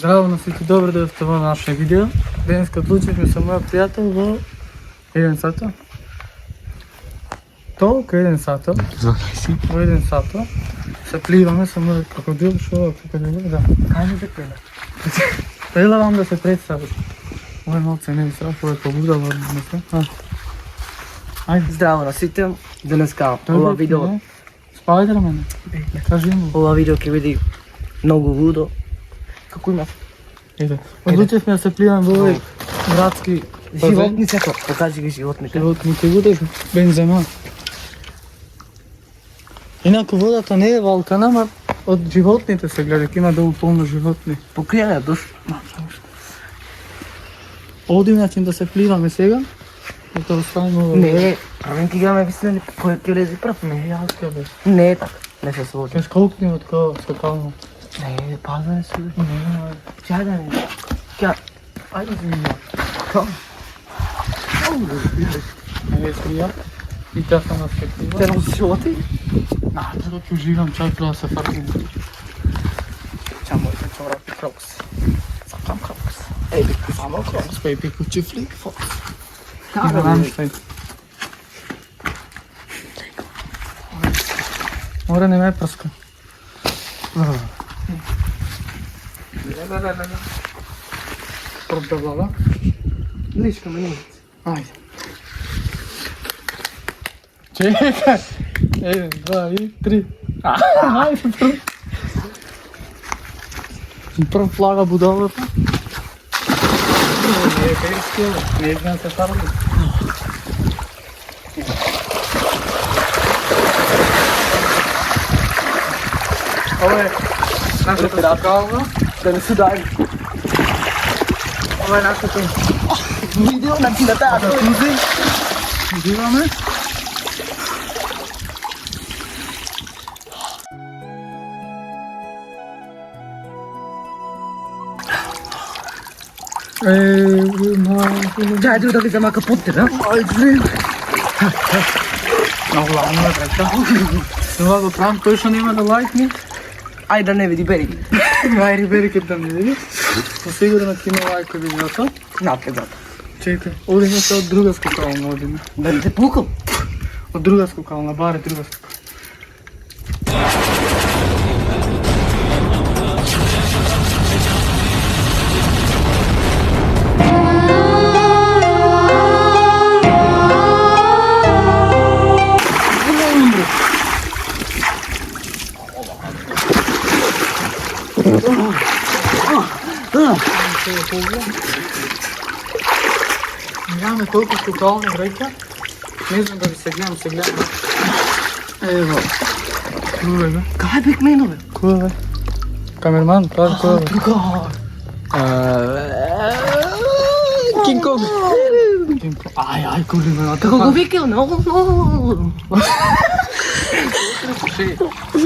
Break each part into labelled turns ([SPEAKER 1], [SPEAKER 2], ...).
[SPEAKER 1] Здраво на всички, добре да сте в нашето видео. Днес отлучихме с моя приятел в 1 сата. Толка 1 сата. В 1 сата. Се пливаме с моя крокодил, защото крокодил, да.
[SPEAKER 2] Кай ми да пена?
[SPEAKER 1] Прела вам да се представиш. Моя много цене ви страх, това е побуда в днеса. Айде.
[SPEAKER 2] Здраво на сите, денеска ова видео.
[SPEAKER 1] Спайдермен. Кажи му.
[SPEAKER 2] Ова видео ќе биде многу лудо. Како има?
[SPEAKER 1] Ете. Одлучихме да се пливаме во овој градски базен.
[SPEAKER 2] Животницата, покажи ги животните.
[SPEAKER 1] Животните буде бензема. Инаку водата не е валкана, ма од животните се гледа, има долу полно животни.
[SPEAKER 2] Покријане душ.
[SPEAKER 1] Оди начин да се пливаме сега. И тоа оставимо ова.
[SPEAKER 2] Не, правим ти гаме висели, кој ќе лези прв? Не,
[SPEAKER 1] Јас ќе бе.
[SPEAKER 2] не е така. Не се случи.
[SPEAKER 1] Ке сколкни од такова скакално.
[SPEAKER 2] Не, пазване се.
[SPEAKER 1] Не,
[SPEAKER 2] Чај да не. Ќе. Ајде да не. Ком?
[SPEAKER 1] не е смија. И тя са нас кеплива.
[SPEAKER 2] Те розоти?
[SPEAKER 1] Zato ću uživam, čak treba se farkim.
[SPEAKER 2] Čamo ću vrati kroks. Sakam kroks. Ej, bih samo kroks.
[SPEAKER 1] Baby, kući flick fox. I
[SPEAKER 2] Kada
[SPEAKER 1] znam
[SPEAKER 2] bi?
[SPEAKER 1] šta je. Mora ne me prska. Probdavlala.
[SPEAKER 2] Ništa me nije.
[SPEAKER 1] Ajde. Čekaj. 1, 2 i 3. Ajde, prvo. Prvo flaga budalата. Не е перския, не е знам се фарли. Ова е нашата скакална.
[SPEAKER 2] Да не се дай.
[SPEAKER 1] Ова е нашата
[SPEAKER 2] Видео на кината.
[SPEAKER 1] тузи. Живаме.
[SPEAKER 2] Дай да ви зама капутте, да?
[SPEAKER 1] Много ладно е така. Това го правим, той ще няма да лайкне.
[SPEAKER 2] Ајде да не види, бери ги.
[SPEAKER 1] Айде, бери като да не види. Със сигурност има лайка видеото.
[SPEAKER 2] Напред, зато.
[SPEAKER 1] Чекай, одиме се от друга скакална, одиме.
[SPEAKER 2] Да не те пукам.
[SPEAKER 1] От друга скакална, баре друга скакална. Нямаме толкова скакални река. Не знам да ви се гледам. Ево. Кой е бе?
[SPEAKER 2] Кај бек мене, бе?
[SPEAKER 1] Кой е бе? Камерман, кажи кой е бе?
[SPEAKER 2] Тука.
[SPEAKER 1] Кинг Конг. Ай, кой е бе?
[SPEAKER 2] Како го викал, много.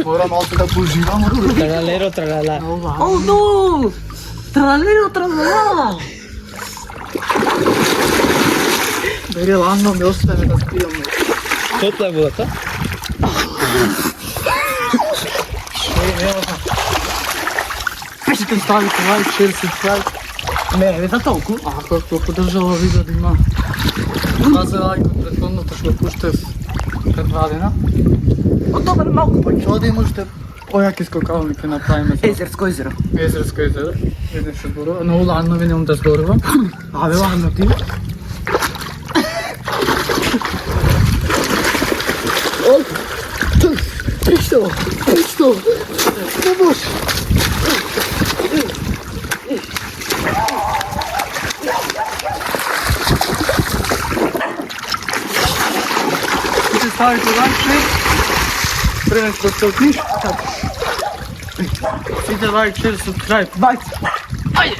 [SPEAKER 1] Мора малко да поживам.
[SPEAKER 3] Тралалеро, тралала.
[SPEAKER 2] О, но! Тралалеро, тралала!
[SPEAKER 1] Бери ладно ми остави да спивам.
[SPEAKER 3] Топла е водата.
[SPEAKER 1] Пишете, ставите лайк, шер, субскрайб.
[SPEAKER 2] Не, за толку.
[SPEAKER 1] Ако поддържала видео да има. Това за лайк от предходното ще го пуща пред 2 дена.
[SPEAKER 2] От добре малко повеќе.
[SPEAKER 1] Що да имаш те по-яки скакалники направим.
[SPEAKER 2] Езерско езеро.
[SPEAKER 1] Езерско езеро. Видне ще зборува. Много ладно ви немам да зборува.
[SPEAKER 2] Абе, ладно ти.
[SPEAKER 1] Пишто! Не може! Ти ставите лайк, пренеш да се отниш. Сите лайк, шер, субскрайб.
[SPEAKER 2] Бајте.
[SPEAKER 1] Айде!